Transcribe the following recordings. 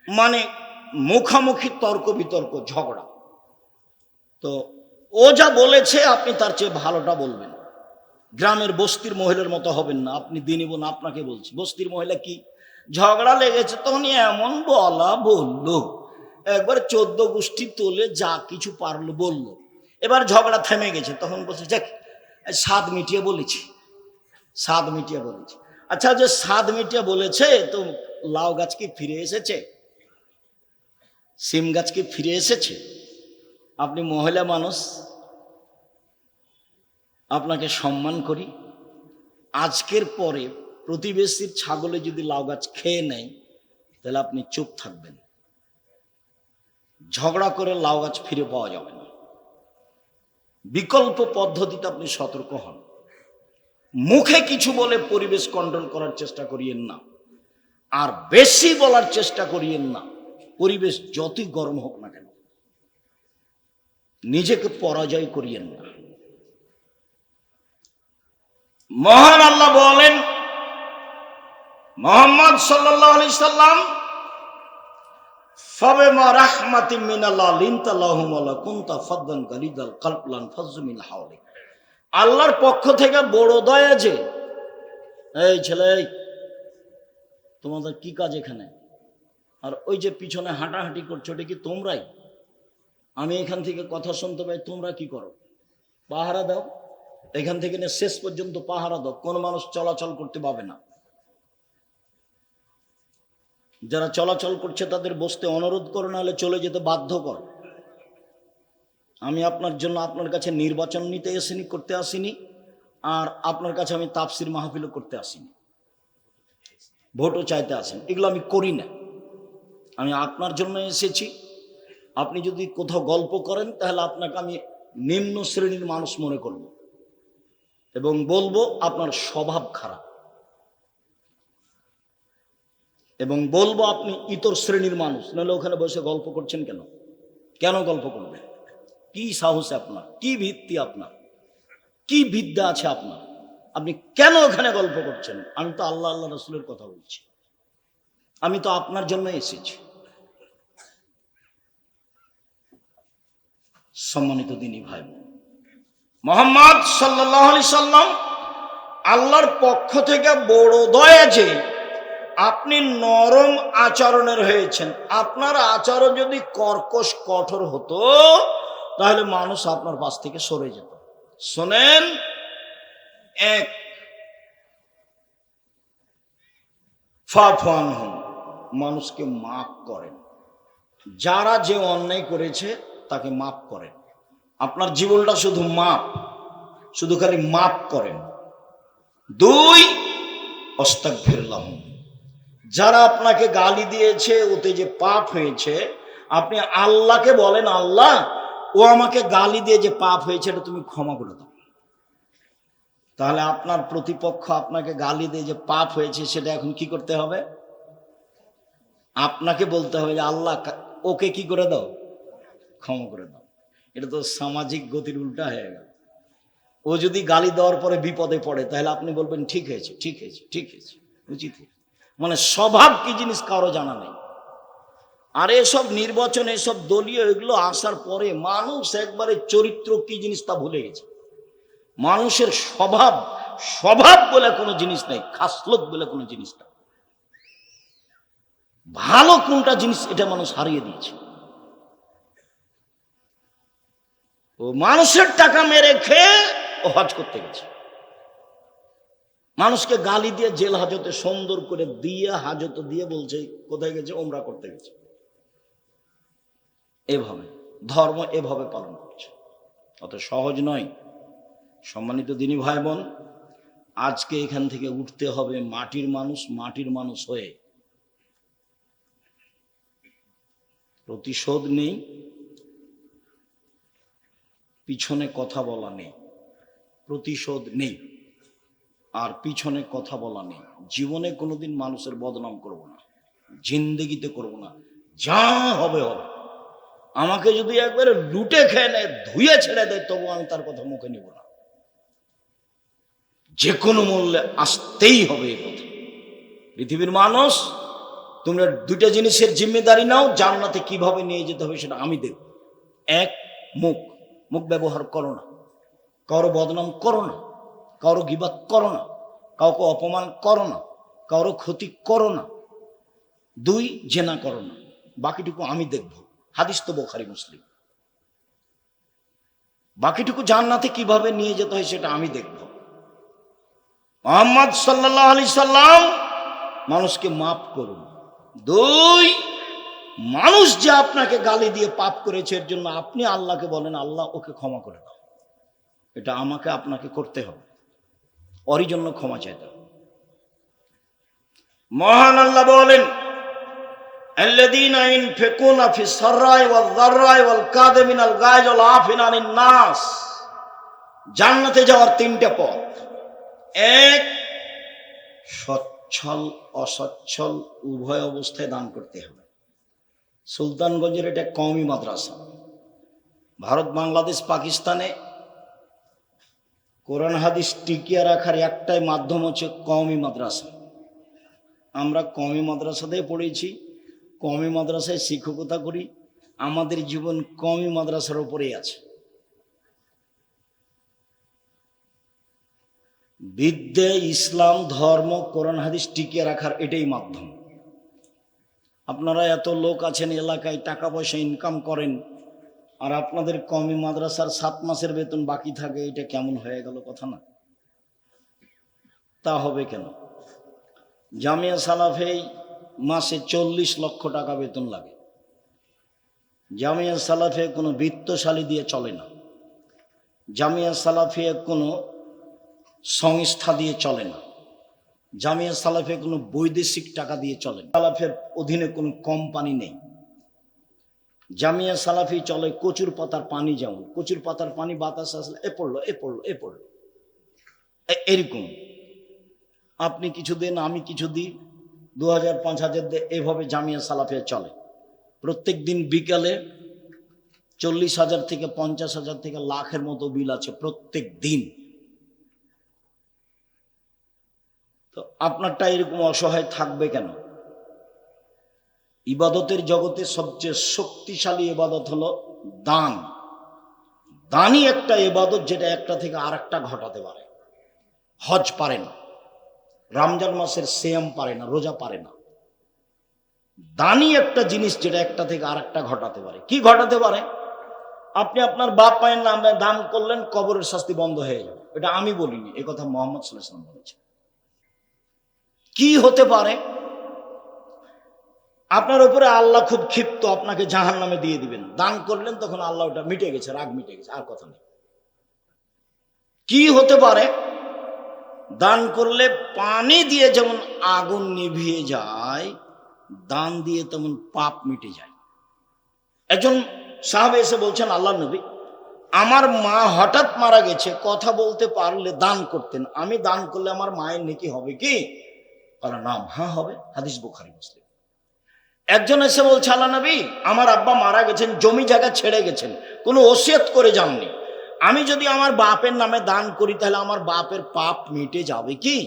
মানে মুখামুখি তর্ক বিতর্ক ঝগড়া। তো ও যা বলেছে আপনি তার চেয়ে ভালোটা বলবেন। গ্রামের বস্তির মহিলার মতো হবেন না। আপনি দিনই বোন, আপনাকে বলছি, বস্তির মহিলা কি ঝগড়া লেগেছে তখন এমন বলা বললো, একবার 14 গোষ্ঠী তোলে যা কিছু পারলো বললো। এবার ঝগড়া থেমে গেছে, তখন বলছে যাক স্বাদ মিটিয়ে বলেছি, স্বাদ মিটিয়ে বলেছি। আচ্ছা, যে স্বাদ মিটিয়ে বলেছে, তো লাউ গাছ কি ফিরে এসেছে? সিম গাছ কি ফিরে এসেছে? আপনি মহিলা মানুষ, আপনাকে সম্মান করি। আজকের পরে প্রতিবেশীর ছাগলে যদি লাউ গাছ খেয়ে নেয়, তাহলে আপনি চুপ থাকবেন। ঝগড়া করে লাউ গাছ ফিরে পাওয়া যাবে না। বিকল্প পদ্ধতিতে আপনি সতর্ক হন। মুখে কিছু বলে পরিবেশ কন্ট্রোল করার চেষ্টা করিয়েন না, আর বেশি বলার চেষ্টা করিয়েন না। পরিবেশ যতই গরম হোক না কেন, নিজেকে পরাজয় করিয়েন না। মহান আল্লাহ বলেন, মুহাম্মদ সাল্লাল্লাহু আলাইহি সাল্লাম, ফাবিমা রাহমাতিম মিনাল্লাহ লিনতা লাহুম ওয়া কুনতা ফাদদান গালিদাল কলব লান ফাযু মিন হাওলিক। আল্লাহর পক্ষ থেকে বড় দয়া যে, এই ছেলে, তোমাদের কি কাজ এখানে? আর ওই যে পিছনে হাঁটাহাঁটি করছো, এটা কি তোমরাই? আমি এখান থেকে কথা শুনতে পাই, তোমরা কি করো? পাহারা দাও। এখান থেকে শেষ পর্যন্ত পাহারা দাও, কোন মানুষ চলাচল করতে পাবে না। যারা চলাচল করছে তাদের বসতে অনুরোধ করো, না হলে চলে যেতে বাধ্য করো। আমি আপনার জন্য আপনার কাছে নির্বাচন নিতে করতে আসিনি, আর আপনার কাছে আমি তাফসির মাহফিলও করতে আসিনি, ভোটও চাইতে আসেন, এগুলো আমি করি না। আমি আপনার জন্য এসেছি। আপনি যদি কোথাও গল্প করেন, তাহলে আপনাকে আমি নিম্ন শ্রেণীর মানুষ মনে করব এবং বলবো আপনার স্বভাব খারাপ, এবং বলবো আপনি ইতর শ্রেণীর মানুষ। নাহলে ওখানে বসে গল্প করছেন কেন? কেন গল্প করবেন? কি সাহস আপনার? কি ভিত্তি আপনার? কি বিদ্যা আছে আপনার? আপনি কেন ওখানে গল্প করছেন? আমি তো আল্লাহ আল্লাহ রাসূলের কথা বলছি, আমি তো আপনার জন্য এসেছি। সম্মানিত দিনী ভাই, মুহাম্মদ সাল্লাল্লাহু আলাইহি সাল্লাম, আল্লাহর পক্ষ থেকে বড় দয়া যে আপনি নরম আচরণের হয়েছেন। আপনার আচরণ যদি কর্কশ কঠোর হতো, তাহলে মানুষ আপনার পাশ থেকে সরে যেত। শোনেন, এক, ফাফু আনহুম, মানুষকে মাফ করেন। যারা যে অন্যায় করেছে তাকে মাফ করেন। আপনার জীবনটা শুধু মাপ, শুধু খালি মাপ করেন। দুই, আস্তাগফিরুল্লাহ, যারা আপনাকে গালি দিয়েছে, ওতে যে পাপ হয়েছে, আপনি আল্লাহকে বলেন, আল্লাহ ও আমাকে গালি দিয়ে যে পাপ হয়েছে, এটা তুমি ক্ষমা করে দাও। তাহলে আপনার প্রতিপক্ষ আপনাকে গালি দিয়ে যে পাপ হয়েছে, সেটা এখন কি করতে হবে? আপনাকে বলতে হবে যে আল্লাহ ওকে কি করে দাও, ক্ষমা করে দাও। এটা তো সামাজিক গতির উল্টা হয়ে গেল। ও যদি গালি দেওয়ার পরে বিপদে পড়ে, তাহলে আপনি বলবেন ঠিক হয়েছে, ঠিক হয়েছে, ঠিক হয়েছে, উচিত। মানে স্বভাব কি জিনিস কারো জানা নেই। আর এসব নির্বাচন, এসব দলীয় এগুলো আসার পরে মানুষ একবারে চরিত্র কি জিনিস তা ভুলে গেছে। মানুষের স্বভাব, স্বভাব বলে কোনো জিনিস নেই, খাসলত বলে কোনো জিনিস নেই। ভালো কোনটা জিনিস, এটা মানুষ হারিয়ে দিয়েছে। ও মানুষের টাকা মেরে খেয়ে ও হজ করতে গেছে, মানুষকে গালি দিয়ে জেল হাজতে সুন্দর করে দিয়ে হাজত দিয়ে বলছে কোথায় গেছে, ওমরা করতে গেছে। এভাবে ধর্ম এভাবে পালন করছে, অত সহজ নয়। সম্মানিত দিনী ভাই বোন, আজকে এখান থেকে উঠতে হবে মাটির মানুষ, মাটির মানুষ হয়ে। প্রতিশোধ নেই, পিছনে কথা বলা নেই। প্রতিশোধ নেই আর পিছনে কথা বলা নেই। জীবনে কোনোদিন মানুষের বদনাম করব না, জিন্দেগিতে করব না। যা হবে হবে। আমাকে যদি একবারে লুটে খেয়ে নেয়, ধুয়ে ছেড়ে দেয়, তবু আমি তার কথা মুখে নিব না। যে কোনো মূল্যে আসতেই হবে এই কথা। পৃথিবীর মানুষ তোমরা দুইটা জিনিসের জিম্মেদারি নাও, জান্নাতে কিভাবে নিয়ে যেতে হবে সেটা আমি দেখব। এক, মুখ মুখ ব্যবহার করো না, কারো বদনাম করো না, কারো গীবাত করো না, কাউকে অপমান করো না, কারো ক্ষতি করো না। দুই, জেনা করো না। বাকিটুকু আমি দেখব। হাদিস তো বুখারী মুসলিম। বাকিটুকু জান্নাতে কিভাবে নিয়ে যেতে হয় সেটা আমি দেখব। মুহাম্মদ সাল্লাল্লাহু আলাইহি সাল্লাম মানুষকে মাফ করুন। দুই, মানুষ যে আপনাকে গালি দিয়ে পাপ করেছে এর জন্য আপনি আল্লাহকে বলেন, আল্লাহ ওকে ক্ষমা করে দাও। এটা আমাকে আপনাকে করতে হবে, ওরই জন্য ক্ষমা চাইতে হবে। মহান আল্লাহ বলেন, আল্লাযীনা ইনফিকুনা ফিস সাররাই ওয়াল যাররাই ওয়াল কাযিমিনাল গায়জ ওয়াল আফিনা আনিন নাস। জান্নাতে যাওয়ার তিনটা পথ। এক, সচ্ছল অসচ্ছল উভয় অবস্থায় দান করতে হবে। সুলতানগঞ্জের এটা কওমি মাদ্রাসা। ভারত, বাংলাদেশ, পাকিস্তানে কোরআন হাদিস টিকিয়ে রাখার একটাই মাধ্যম হচ্ছে কওমি মাদ্রাসা। আমরা কওমি মাদ্রাসাতেই পড়েছি, কওমি মাদ্রাসায় শিক্ষকতা করি, আমাদের জীবন কওমি মাদ্রাসার উপরেই আছে। বিদ্যে, ইসলাম, ধর্ম, কোরআন হাদিস টিকিয়ে রাখার এটাই মাধ্যম। আপনারা এত লোক আছেন এলাকায়, টাকা পয়সা ইনকাম করেন, আর আপনাদের কওমি মাদ্রাসার 7 মাসের বেতন বাকি থাকে, এটা কেমন হয়ে গেল কথা না? তা হবে কেন? জামিয়া সালাফে মাসে 40 লক্ষ টাকা বেতন লাগে। জামিয়া সালাফে কোনো বিত্তশালী দিয়ে চলে না। জামিয়া সালাফে কোনো সংস্থা দিয়ে চলে না। জামিয়া সালাফে কোনো বৈদেশিক টাকা দিয়ে চলে না। সালাফের অধীনে কোনো কোম্পানি নেই। জামিয়া সালাফি চলে কচুর পাতার পানি, যেমন কচুর পাতার পানি বাতাস আসলে এ পড়লো এ পড়লো এ পড়লো, এরকম। আপনি কিছু দেন, আমি কিছু দিই, 2000 5000 দিয়ে, এভাবে জামিয়া সালাফিয়া চলে। প্রত্যেক দিন বিকালে 40,000 থেকে 50,000 থেকে লাখের মতো বিল আছে প্রত্যেক দিন। তো আপনারটা এরকম অসহায় থাকবে কেন? ইবাদতের জগতে সবচেয়ে শক্তিশালী ইবাদত হলো দান। দানই একটা ইবাদত যেটা একটা থেকে আরেকটা ঘটাতে পারে। হজ পারে না, রমজান মাসের সিয়াম পারে না, রোজা পারে না। দানই একটা জিনিস যেটা একটা থেকে আরেকটা ঘটাতে পারে। কি ঘটাতে পারে? আপনি আপনার বাপ মায়ের নামে দান করলেন, কবরের শাস্তি বন্ধ হয়ে যাবে। এটা আমি বলিনি, এ কথা মুহাম্মদ সাল্লাল্লাহু আলাইহি ওয়াসাল্লাম বলেছেন। কি হতে পারে? আপনার উপরে আল্লাহ খুব ক্ষিপ্ত, আপনাকে জাহান্নামে দিয়ে দিবেন। দান করলেন, তখন আল্লাহ ওটা মিটে গেছে, রাগ মিটে গেছে, আর কথা নেই। কি হতে পারে? দান করলে পানি দিয়ে যেমন আগুন নিভিয়ে যায়, দান দিয়ে তেমন পাপ মিটে যায়। একজন সাহাবে এসে বলছেন, আল্লাহ নবী, আমার মা হঠাৎ মারা গেছে, কথা বলতে পারলে দান করতেন, আমি দান করলে আমার মায়ের নেকি হবে কি? বলে, নাম, হ্যাঁ হবে। হাদিস বুখারী মুসলিম। একজন এসে বলছে, আল্লাহ নবী, আমার আব্বা মারা গেছেন, জমি জায়গা ছেড়ে গেছেন, কোনো ওসিয়ত করে যাননি, আমি যদি আমার বাপের নামে দান করি তাহলে আমার বাপের পাপ মিটে যাবে কি?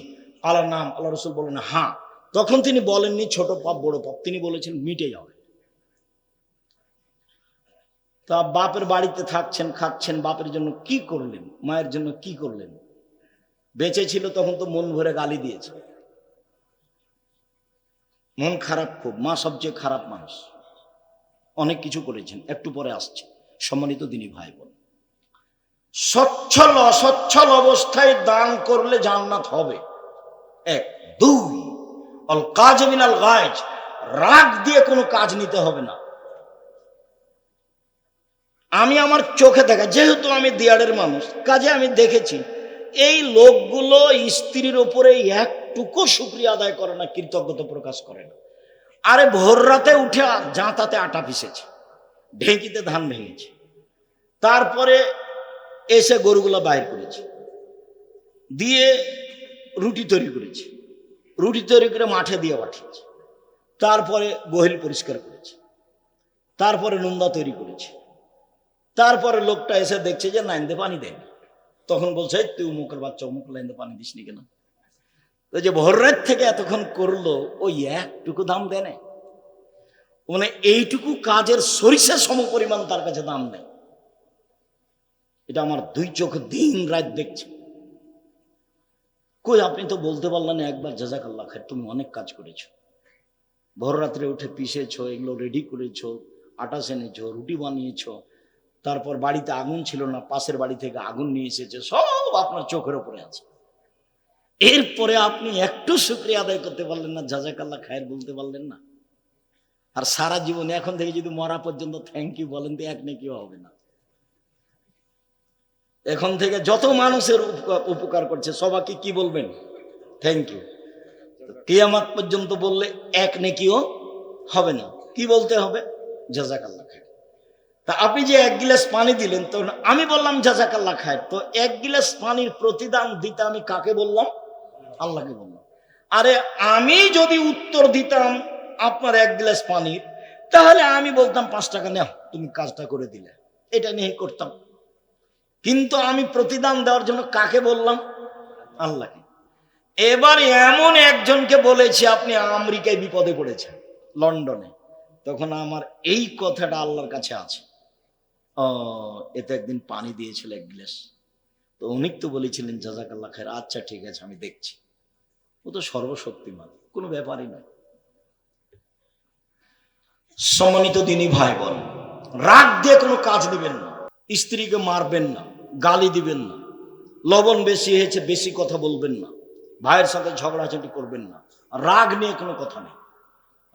আল্লাহর নাম, আল্লাহ রসুল বলেন হ্যাঁ। তখন তিনি বলেননি ছোট পাপ বড় পাপ, তিনি বলেছেন মিটে যাবে। তা বাপের বাড়িতে থাকছেন, খাচ্ছেন, বাপের জন্য কি করলেন, মায়ের জন্য কি করলেন? বেঁচে ছিল তখন তো মন ভরে গালি দিয়েছে, মন খারাপ খুব, মা সবচেয়ে খারাপ মানুষ, অনেক কিছু করেছেন, একটু পরে আসছে। সম্মানিত দিনী ভাই বোন, সচ্ছল অসচ্ছল অবস্থায় দান করলে জান্নাত হবে। এক। দুই, অল কাজ মিনাল গায়জ, রাগ দিয়ে কোনো কাজ নিতে হবে না। আমি আমার চোখে দেখা, যেহেতু আমি দিয়াড়ের মানুষ, কাজে আমি দেখেছি এই লোকগুলো স্ত্রীর উপরে একটুকু শুকরিয়া আদায় করে না, কৃতজ্ঞতা প্রকাশ করে না। আরে ভোর রাতে উঠে জাঁতাতে আটা পিসেছে, ঢেঁকিতে ধান ভেঙেছে, তারপরে এসে গরুগুলো বাইর করেছে, দিয়ে রুটি তৈরি করেছে, রুটি তৈরি করে মাঠে দিয়ে পাঠিয়েছে, তারপরে গোহিল পরিষ্কার করেছে, তারপরে নোন্দা তৈরি করেছে, তারপরে লোকটা এসে দেখছে যে লাইনতে পানি দেয়নি, তখন বলছে, তুই উমুকের বাচ্চা, উমুক লাইনতে পানি দিসনি কেন? তো যে ভোর রাত থেকে এতক্ষণ করলো, ওই একটুকু দাম দেয় না। মানে এইটুকু কাজের সরিষা সমপরিমাণ তার কাছে দাম নেই। এটা আমার দুই চোখ দিন রাত দেখছে। কই আপনি তো বলতে পারলেন একবার জাযাকাল্লাহ খায়ের, তুমি অনেক কাজ করেছো, ভোর রাত্রে উঠে পিষেছো, এগুলো রেডি করেছো, আটা সেনেছো, রুটি বানিয়েছো, তারপর বাড়িতে আগুন ছিল না, পাশের বাড়ি থেকে আগুন নিয়ে এসেছে, সব আপনার চোখের উপরে আছে। এরপরে আপনি একটু শুকরিয়া আদায় করতে পারলেন না, জাযাকাল্লাহ খায়ের বলতে পারলেন না। আর সারা জীবনে এখন থেকে যদি মরা পর্যন্ত থ্যাংক ইউ বলেন তো এক নেকিও হবে না। এখন থেকে যত মানুষের উপকার করছে সবাইকে কি বলবেন? Thank you. কিয়ামত পর্যন্ত বললে এক নেকিও হবে না। কি বলতে হবে? জাযাকাল্লাহ খায়ের। তা আপনি যে এক গিলাস পানি দিলেন, তো আমি বললাম জাযাকাল্লাহ খায়ের, তো এক গিলাস পানির প্রতিদান দিতে আমি কাকে বললাম? আল্লাহকে বললাম। আরে আমি যদি উত্তর দিতাম আপনার এক গ্লাস পানির, তাহলে আমি বলতাম 5 টাকা নাও, তুমি কাজটা করে দিলে, এটা নিয়ে করতাম। কিন্তু আমি প্রতিদান দেওয়ার জন্য কাকে বললাম? আল্লাহকে। এবার এমন একজনকে বলেছি আপনি আমেরিকায় বিপদে পড়েছেন, লন্ডনে, তখন আমার এই কথাটা আল্লাহর কাছে আছে, এতে একদিন পানি দিয়েছিল এক গ্লাস, তো উনি তো বলেছিলেন জাযাকাল্লাহ খায়ের, আচ্ছা ঠিক আছে আমি দেখছি। ও তো সর্বশক্তিমান, কোনো ব্যাপারই নয়। সম্মানিত দিনী ভাই বোন, রাগ দিয়ে কোনো কাজ দিবেন না, স্ত্রীকে মারবেন না, গালি দিবেন না, লবণ বেশি হয়েছে বেশি কথা বলবেন না, ভাইয়ের সাথে ঝগড়াঝাটি করবেন না। রাগ নিয়ে কোনো কথা নেই।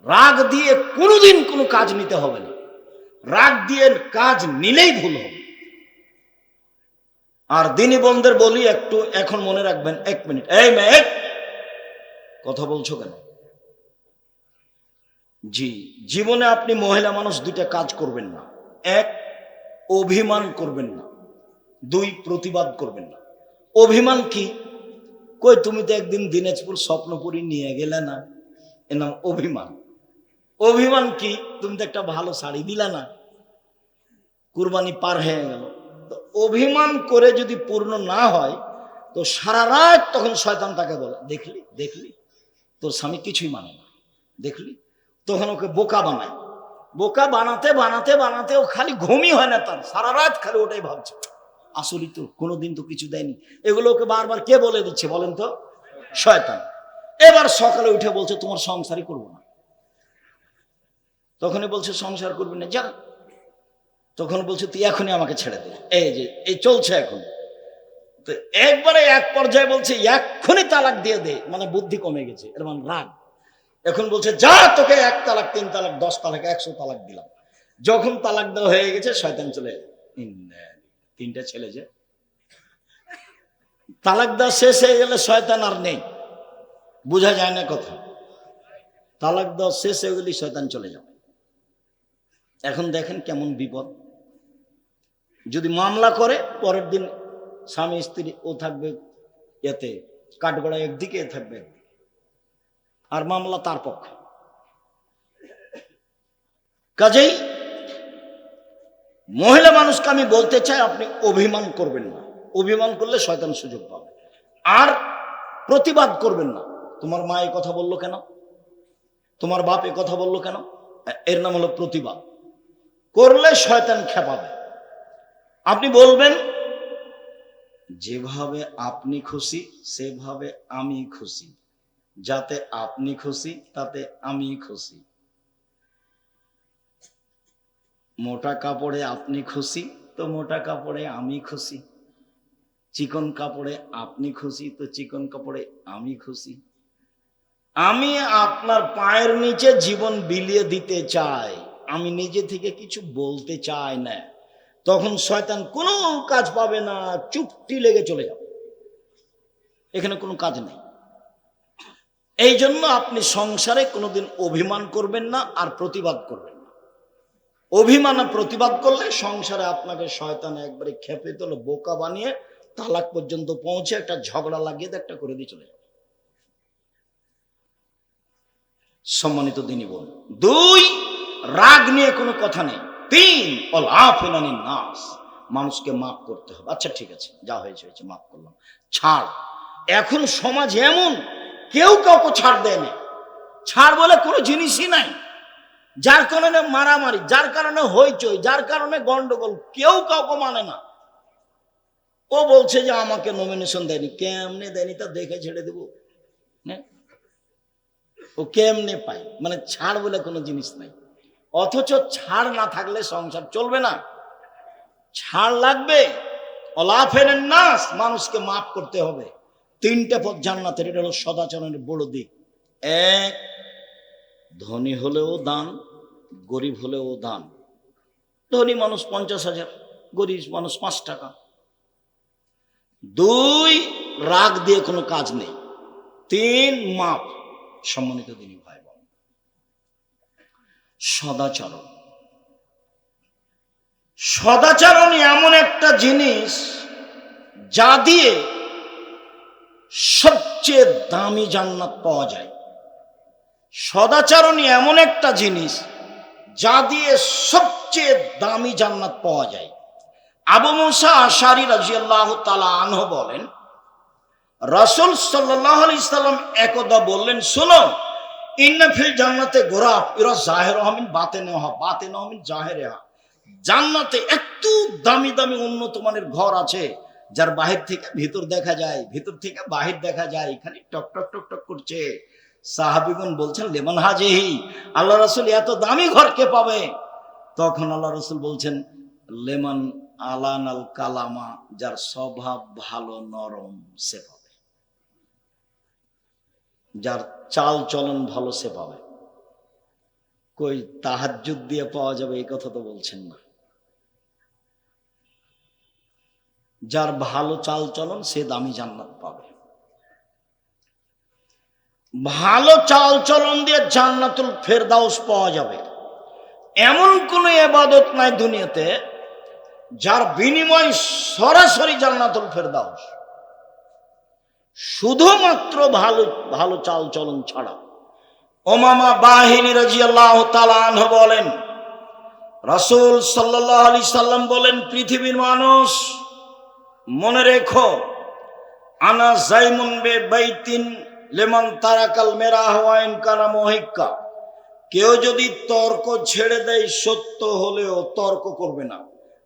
রাগ দিয়ে কোনোদিন কোনো কাজ নিতে হবে না। রাগ দিয়ে কাজ নিলেই ভুল হবে। আর দিনী বোনদের বলি একটু এখন মনে রাখবেন, 1 মিনিট, এই মেয়ে কথা বলছো কেন? জি, জীবনে আপনি মহিলা মানুষ 2টা কাজ করবেন না। 1, অভিমান করবেন না। 2, প্রতিবাদ করবেন না। অভিমান কি? কই তুমি তো একদিন দিনাজপুর স্বপ্নপুরী নিয়ে গেলে না, এর নাম অভিমান। অভিমান কি? তুমি তো একটা ভালো শাড়ি দিলা না, কুরবানি পার হয়ে গেল। তো অভিমান করে যদি পূর্ণ না হয়, তো সারা রাত তখন শয়তান তাকে বলে, দেখলি দেখলি তোর স্বামী কিছুই মানে না, দেখলি। তখন ওকে বোকা বানায়। বোকা বানাতে বানাতে বানাতে ও খালি ঘুমই হয় না তার, সারা রাত খালি ওটাই ভাবছে, আসলে তো কোনোদিন তো কিছু দেয়নি। এগুলো ওকে বারবার কে বলে দিচ্ছে বলেন তো? শয়তান। এবার সকালে উঠে বলছে তোমার সংসারই করবো না। তখনই বলছে সংসার করবি না, যা। তখন বলছে তুই এখনই আমাকে ছেড়ে দে, এই যে এই চলছে এখন। তো একবারে এক পর্যায়ে বলছে এক্ষুনি তালাক দিয়ে দে, মানে বুদ্ধি কমে গেছে, এর মানে রাগ। এখন বলছে যা, তোকে 1 তালাক 3 তালাক 10 তালাক 100 তালাক দিলাম। যখন তালাক দেওয়া হয়ে গেছে শয়তান চলে, 3টা ছেলে যে তালাক দেওয়া শেষ হয়ে গেলে শয়তান আর নেই, বোঝা যায় না কথা। তালাক দেওয়া শেষ হয়ে গেলে শয়তান চলে যাবে। এখন দেখেন কেমন বিপদ। যদি মামলা করে, পরের দিন স্বামী স্ত্রী ও থাকবে এতে কাঠগড়া একদিকে, এ থাকবে একদিকে, আর মামলা তার পক্ষে। কাজেই মহিলা মানুষকে আমি বলতে চাই, আপনি অভিমান করবেন না। অভিমান করলে শয়তান সুযোগ পাবে। আর প্রতিবাদ করবেন না। তোমার মা এই কথা বললো কেন, তোমার বাপ এ কথা বললো কেন, এর নাম হলো প্রতিবাদ। করলে শয়তান খেপাবে। আপনি বলবেন যেভাবে আপনি খুশি সেভাবে আমি খুশি, যাতে আপনি খুশি তাতে আমি খুশি। মোটা কাপড়ে আপনি খুশি তো মোটা কাপড়ে আমি খুশি, চিকন কাপড়ে আপনি খুশি তো চিকন কাপড়ে আমি খুশি। আমি আপনার পায়ের নিচে জীবন বিলিয়ে দিতে চাই, আমি নিজে থেকে কিছু বলতে চাই না। তখন শয়তান কোনো কাজ পাবে না, চুপটি লেগে চলে যাবে, এখানে কোনো কাজ নেই। এই জন্য আপনি সংসারে কোনোদিন অভিমান করবেন না আর প্রতিবাদ করবেন না। অভিমান আর প্রতিবাদ করলে সংসারে আপনাকে শয়তান একবারে খেপে তোলে, বোকা বানিয়ে তালাক পর্যন্ত পৌঁছে একটা ঝগড়া লাগিয়ে একটা করে দিয়ে চলে যাবে। সম্মানিত দিনী বোন, 2, রাগ নিয়ে কোনো কথা নেই। 3, নাস, মানুষকে মাফ করতে হবে। আচ্ছা ঠিক আছে, যা হয়েছে হয়েছে, মাফ করলাম, ছাড়। এখন সমাজ এমন, কেউ কাউকে ছাড় দেয় না। ছাড় বলে কোনো জিনিসই নাই। যার কারণে মারামারি, যার কারণে হইচই, যার কারণে গন্ডগোল, কেউ কাউকে মানে না। ও বলছে যে আমাকে নমিনেশন দেয়নি। কেমনে দেয়নি তা দেখে ছেড়ে দেবো? ও কেমনে পায়? মানে ছাড় বলে কোনো জিনিস নাই। অথচ ছাড় না থাকলে সংসার চলবে না, ছাড় লাগবে। অলাফের নাস, মানুষকে মাফ করতে হবে। তিনটে পথ জান্নাতের, এটা হলো সদাচরণের বড় দিক। এক, ধনী হলেও দান, গরিব হলেও দান। ধনী মানুষ 50,000, গরিব মানুষ 5 টাকা। 2, রাগ দিয়ে কোনো কাজ নেই। 3, মাপ। সম্মানিত দিনী ভাই বোন, সদাচরণ, সদাচরণ এমন একটা জিনিস যা দিয়ে সবচেয়ে দামি জান্নাত পাওয়া যায়। সদাচরণ এমন একটা জিনিস যা দিয়ে সবচেয়ে দামি জান্নাত পাওয়া যায়। আবু মুসা আশারী রাদিয়াল্লাহু তাআলা আনহু বলেন, রাসূল সাল্লাল্লাহু আলাইহি সাল্লাম একদা বললেন, শোনো, ইন্না ফিল জান্নাতে গোরাফ ইরা জাহিরুহা মিন বাতিনিহা বাতিনুহা মিন জাহিরিহা। জান্নাতে এত দামি দামি উন্নত মানের ঘর আছে যার বাহির থেকে ভিতর দেখা যায়, ভিতর থেকে বাহির দেখা যায়, এখানে টক টক টক টক করছে। সাহাবীগণ বলছেন, লেমান হাজিহি, আল্লাহ রাসূল এত দামি ঘর কে পাবে? তখন আল্লাহ রাসূল বলছেন, লেমান আলানাল কালামা, যার স্বভাব ভালো নরম সে পাবে, যার চাল চলন ভালো সে পাবে। কই তাহাজ্জুদ দিয়ে পাওয়া যাবে এই কথা তো বলছেন না। যার ভালো চাল চলন সে দামি জান্নাত পাবে। ভালো চাল চলন দিয়ে জান্নাতুল ফেরদাউস পাওয়া যাবে। এমন কোন ইবাদত নাই দুনিয়াতে যার বিনিময় সরাসরি জান্নাতুল ফেরদাউস, শুধুমাত্র ভালো ভালো চাল চলন ছাড়া। উমামা বাহিনী রাদিয়াল্লাহু তাআলা আনহু বলেন, রাসূল সাল্লাল্লাহু আলাইহি সাল্লাম বলেন, পৃথিবীর মানুষ মনে রেখো, আনা জাইমুন বে বাইতিন লিমান তারাকাল মেরাহ ওয়া ইন কানা মুহিক্কা। কেউ যদি তর্ক ছেড়ে দেয়, সত্য হলেও তর্ক করবে না।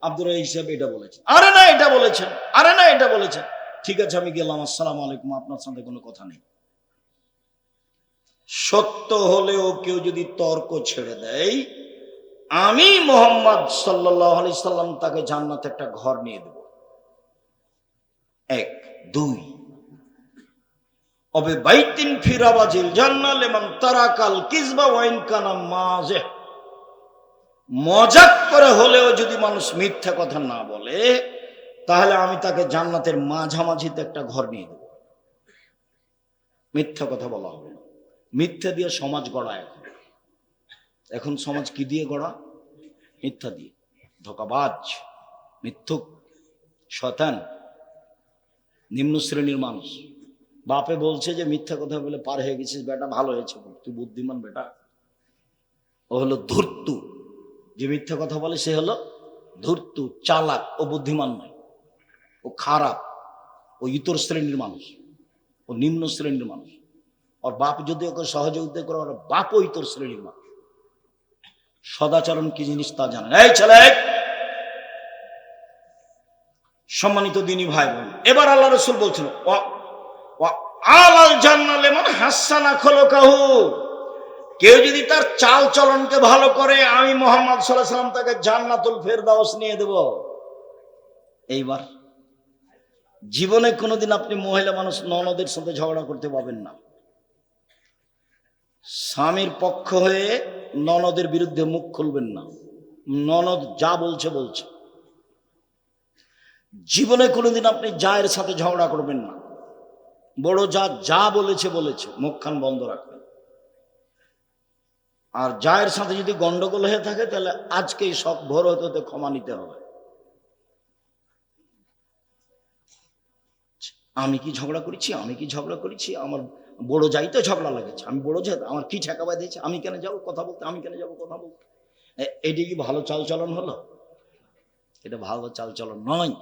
আব্দুর রাজ্জাক সাহেব এটা বলেছেন, আরে না এটা বলেছেন, আরে না এটা বলেছেন, ঠিক আছে আমি গেলাম, আসসালামু আলাইকুম, আপনার সাথে কোনো কথা নেই। সত্য হলেও কেউ যদি তর্ক ছেড়ে দেয়, আমি মুহাম্মদ সাল্লাল্লাহু আলাইহি সাল্লাম তাকে জান্নাতে একটা ঘর নিয়ে দেব। 1, 2, অবে বাইতিন ফিরাবাজিল জান্নাহ লিমান তারাকাল কিযবা ওয়া ইন কানা মাযিহ। মজাক করে হলেও যদি মানুষ মিথ্যা কথা না বলে, তাহলে আমি তাকে জান্নাতের মাঝামাঝিতে একটা ঘর নিয়ে দেব। মিথ্যা কথা বলা হবে না। মিথ্যা দিয়ে সমাজ গড়া। এখন সমাজ কি দিয়ে গড়া? মিথ্যা দিয়ে। ধোঁকাবাজ, মিথ্যুক, শয়তান, নিম্ন শ্রেণীর মানুষ। বাপে বলছে যে মিথ্যা কথা বলে পার হয়ে গেছিস বেটা, ভালো হয়েছে, তুই বুদ্ধিমান বেটা। ও হলো ধূর্ত। যে মিথ্যা কথা বলে সে হলো ধূর্ত, চালাক। ও বুদ্ধিমান নয়, ও খারাপ, ও ইতর শ্রেণীর মানুষ, ও নিম্ন শ্রেণীর মানুষ। ওর বাপ যদি ওকে সহযোগিতা করে, ওর বাপও ইতর শ্রেণীর মানুষ। সদাচরণ কি জিনিস তা জানেন। এই ছেলে, সম্মানিত দিনী ভাই বোন, এবার আল্লাহ রাসূল বলছেন, আলাল জান্নাহ লিমান হাসানা খুলুকাহু। কেউ যদি তার চাল চলনকে ভালো করে, আমি মুহাম্মদ সাল্লাল্লাহু আলাইহি ওয়াসাল্লাম তাকে জান্নাতুল ফেরদাউস নিয়ে দেব। এইবার জীবনে কোনোদিন আপনি মহিলা মানুষ ননদের সাথে ঝগড়া করতে পাবেন না। স্বামীর পক্ষ হয়ে ননদের বিরুদ্ধে মুখ খুলবেন না। ননদ যা বলছে বলছে। জীবনে কোনোদিন আপনি জায়ের সাথে ঝগড়া করবেন না। বড় যা যা বলেছে বলেছে, মুখখান বন্ধ রাখবেন। আর জায়ের সাথে যদি গন্ডগোল হয়ে থাকে, তাহলে আজকেই সব ভোর হতে হতে ক্ষমা নিতে হবে। আমি কি ঝগড়া করেছি, আমি কি ঝগড়া করেছি, আমার বড় যাইতে ঝগড়া লাগেছে, আমি বড় যাই, আমার কি ঠেকাবা দিয়েছে, আমি কেন যাবো কথা বলতে, আমি কেন যাবো কথা বলতে। এটি কি ভালো চাল চলন হলো? এটা ভালো চাল চলন নয়।